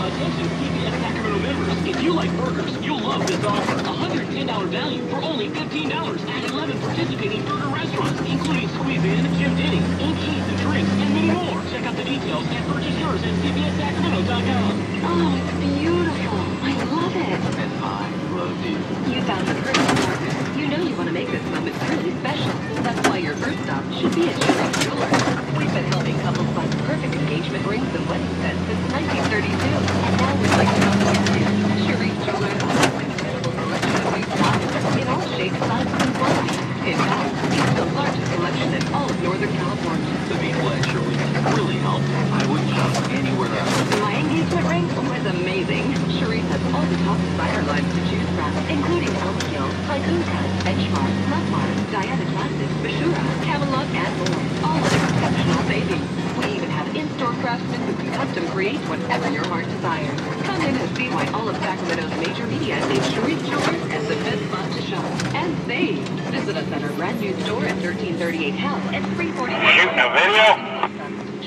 Attention CBS Sacramento members, if you like burgers, you'll love this offer. $110 value for only $15 at 11 participating burger restaurants, including Squeeze In, Jim Denny's, Ink Cheese and Drinks, and many more. Check out the details and purchase yours at cbssacramento.com. Oh, it's beautiful. I love it. And I love you. You found the perfect partner. You know you want to make this moment truly special. That's why your first stop should be at Sherry's Jewelers. We've been helping couples find perfect engagement rings and wedding sets since 1932. And now we'd like to welcome you to Sherry's Jewelers. An incredible selection of new styles in all shapes, sizes, and qualities. In fact, it's the largest selection in all of Northern California. The being glad Shirley really helped. I wouldn't shop anywhere else. My engagement ring was amazing. Cherise has all the top designer lines to choose from, including Elfkill, Tycoon Cut, Benchmark, Lovemark, Diana Classic, Bashura, Camelot, and more. All at exceptional savings. We even have in-store craftsmen who can custom create whatever your heart desires. Come in and see why all of Sacramento's major media think Cherise Jewelers is the best spot to shop and save. Visit us at our brand new store at 1338 House and 340. Shooting a video?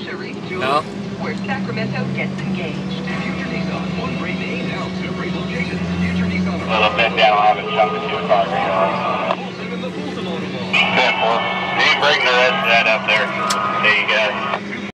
Cherise Jewelers, where Sacramento gets engaged. Future Nissan, one great name, now two great locations. Future Nissan. A little bit down, I'll have it jump to 2 o'clock. 10-4. You can bring the rest of that up there. There you go.